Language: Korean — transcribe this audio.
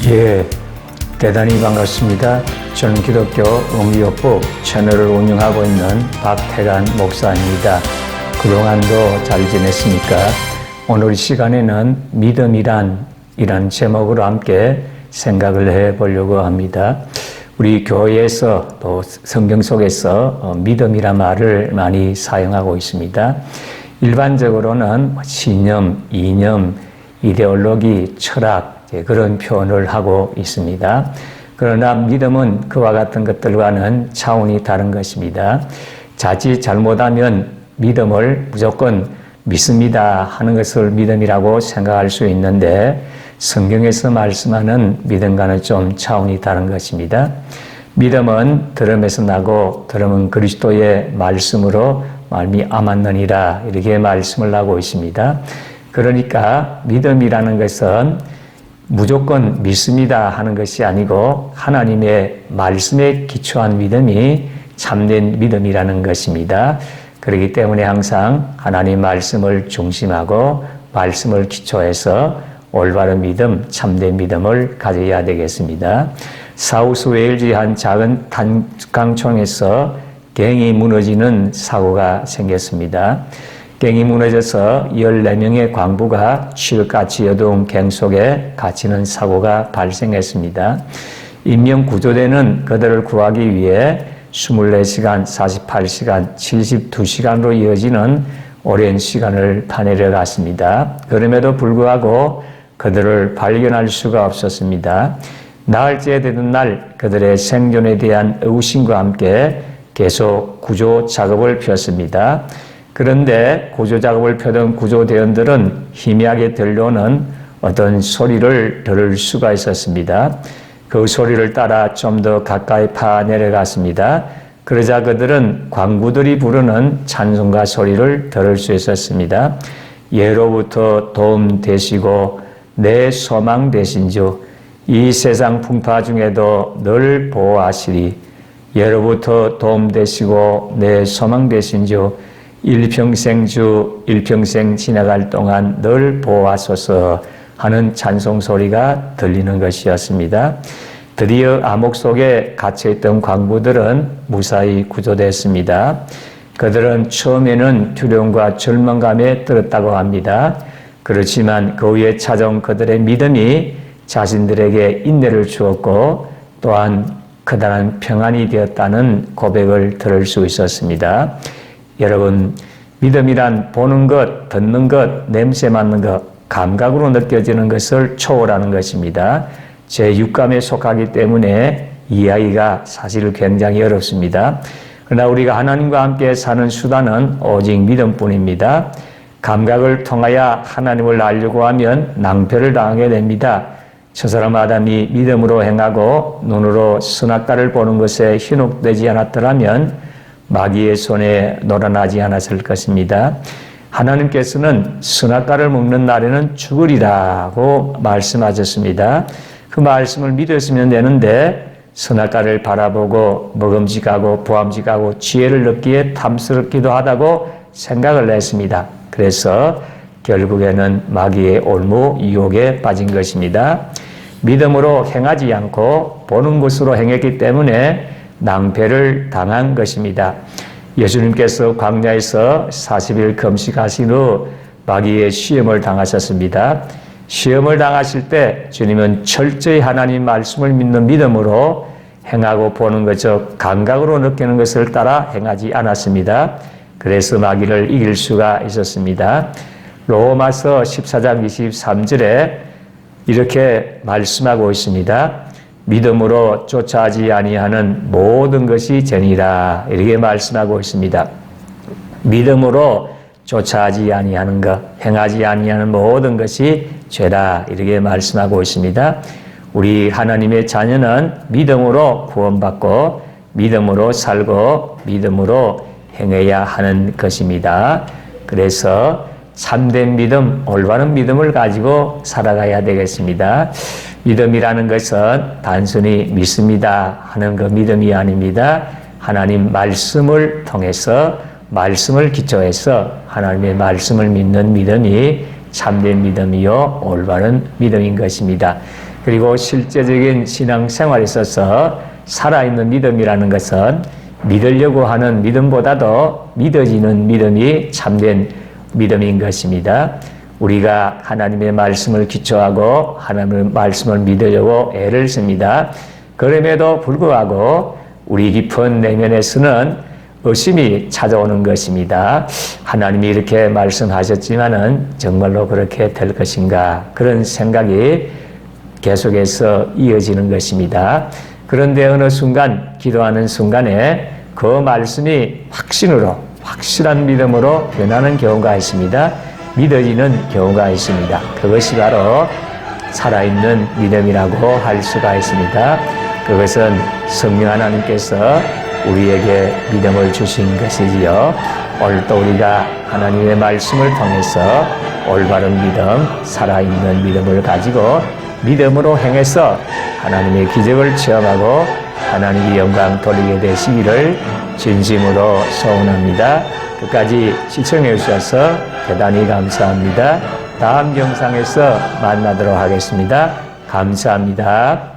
예, 대단히 반갑습니다. 저는 기독교 옹기요법 채널을 운영하고 있는 박태관 목사입니다. 그동안도 잘 지냈습니까? 오늘 이 시간에는 믿음이란 이란 제목으로 함께 생각을 해보려고 합니다. 우리 교회에서 또 성경 속에서 믿음이란 말을 많이 사용하고 있습니다. 일반적으로는 신념, 이념, 이데올로기, 철학 그런 표현을 하고 있습니다. 그러나 믿음은 그와 같은 것들과는 차원이 다른 것입니다. 자칫 잘못하면 믿음을 무조건 믿습니다 하는 것을 믿음이라고 생각할 수 있는데 성경에서 말씀하는 믿음과는 좀 차원이 다른 것입니다. 믿음은 들음에서 나고 들음은 그리스도의 말씀으로 말미암았느니라 이렇게 말씀을 하고 있습니다. 그러니까 믿음이라는 것은 무조건 믿습니다 하는 것이 아니고 하나님의 말씀에 기초한 믿음이 참된 믿음이라는 것입니다. 그렇기 때문에 항상 하나님 말씀을 중심하고 말씀을 기초해서 올바른 믿음, 참된 믿음을 가져야 되겠습니다. 사우스 웨일즈의 한 작은 탄광촌에서 갱이 무너지는 사고가 생겼습니다. 갱이 무너져서 14명의 광부가 칠같이 어두운 갱 속에 갇히는 사고가 발생했습니다. 인명구조대는 그들을 구하기 위해 24시간, 48시간, 72시간으로 이어지는 오랜 시간을 파내려 갔습니다. 그럼에도 불구하고 그들을 발견할 수가 없었습니다. 나흘째 되던 날 그들의 생존에 대한 의구심과 함께 계속 구조 작업을 폈습니다. 그런데 구조 작업을 펴던 구조대원들은 희미하게 들려오는 어떤 소리를 들을 수가 있었습니다. 그 소리를 따라 좀 더 가까이 파 내려갔습니다. 그러자 그들은 광부들이 부르는 찬송가 소리를 들을 수 있었습니다. 예로부터 도움 되시고 내 소망 되신 주, 이 세상 풍파 중에도 늘 보호하시리. 예로부터 도움 되시고 내 소망 되신 주, 일평생 지나갈 동안 늘 보호하소서 하는 찬송 소리가 들리는 것이었습니다. 드디어 암흑 속에 갇혀있던 광부들은 무사히 구조됐습니다. 그들은 처음에는 두려움과 절망감에 떨었다고 합니다. 그렇지만 그 후에 찾아온 그들의 믿음이 자신들에게 인내를 주었고 또한 커다란 평안이 되었다는 고백을 들을 수 있었습니다. 여러분, 믿음이란 보는 것, 듣는 것, 냄새 맡는 것, 감각으로 느껴지는 것을 초월하는 것입니다. 제 육감에 속하기 때문에 이해하기가 사실 굉장히 어렵습니다. 그러나 우리가 하나님과 함께 사는 수단은 오직 믿음뿐입니다. 감각을 통하여 하나님을 알려고 하면 낭패를 당하게 됩니다. 첫사람 아담이 믿음으로 행하고 눈으로 선악과를 보는 것에 현혹되지 않았더라면 마귀의 손에 놀아나지 않았을 것입니다. 하나님께서는 선악과를 먹는 날에는 죽으리라고 말씀하셨습니다. 그 말씀을 믿었으면 되는데 선악과를 바라보고 먹음직하고 보암직하고 지혜를 얻기에 탐스럽기도 하다고 생각을 했습니다. 그래서 결국에는 마귀의 올무 유혹에 빠진 것입니다. 믿음으로 행하지 않고 보는 것으로 행했기 때문에 낭패를 당한 것입니다. 예수님께서 광야에서 40일 금식하신 후 마귀의 시험을 당하셨습니다. 시험을 당하실 때 주님은 철저히 하나님 말씀을 믿는 믿음으로 행하고 보는 것적 감각으로 느끼는 것을 따라 행하지 않았습니다. 그래서 마귀를 이길 수가 있었습니다. 로마서 14장 23절에 이렇게 말씀하고 있습니다. 믿음으로 쫓아하지 아니하는 모든 것이 죄니라 이렇게 말씀하고 있습니다. 믿음으로 쫓아하지 아니하는 것, 행하지 아니하는 모든 것이 죄다 이렇게 말씀하고 있습니다. 우리 하나님의 자녀는 믿음으로 구원받고 믿음으로 살고 믿음으로 행해야 하는 것입니다. 그래서 참된 믿음, 올바른 믿음을 가지고 살아가야 되겠습니다. 믿음이라는 것은 단순히 믿습니다 하는 그 믿음이 아닙니다. 하나님 말씀을 통해서 말씀을 기초해서 하나님의 말씀을 믿는 믿음이 참된 믿음이요 올바른 믿음인 것입니다. 그리고 실제적인 신앙생활에 있어서 살아있는 믿음이라는 것은 믿으려고 하는 믿음보다도 믿어지는 믿음이 참된 믿음인 것입니다. 우리가 하나님의 말씀을 기초하고 하나님의 말씀을 믿으려고 애를 씁니다. 그럼에도 불구하고 우리 깊은 내면에서는 의심이 찾아오는 것입니다. 하나님이 이렇게 말씀하셨지만은 정말로 그렇게 될 것인가? 그런 생각이 계속해서 이어지는 것입니다. 그런데 어느 순간, 기도하는 순간에 그 말씀이 확신으로, 확실한 믿음으로 변하는 경우가 있습니다. 믿어지는 경우가 있습니다. 그것이 바로 살아있는 믿음이라고 할 수가 있습니다. 그것은 성령 하나님께서 우리에게 믿음을 주신 것이지요. 오늘도 우리가 하나님의 말씀을 통해서 올바른 믿음, 살아있는 믿음을 가지고 믿음으로 행해서 하나님의 기적을 체험하고 하나님의 영광 돌리게 되시기를 진심으로 소원합니다. 끝까지 시청해 주셔서 대단히 감사합니다. 다음 영상에서 만나도록 하겠습니다. 감사합니다.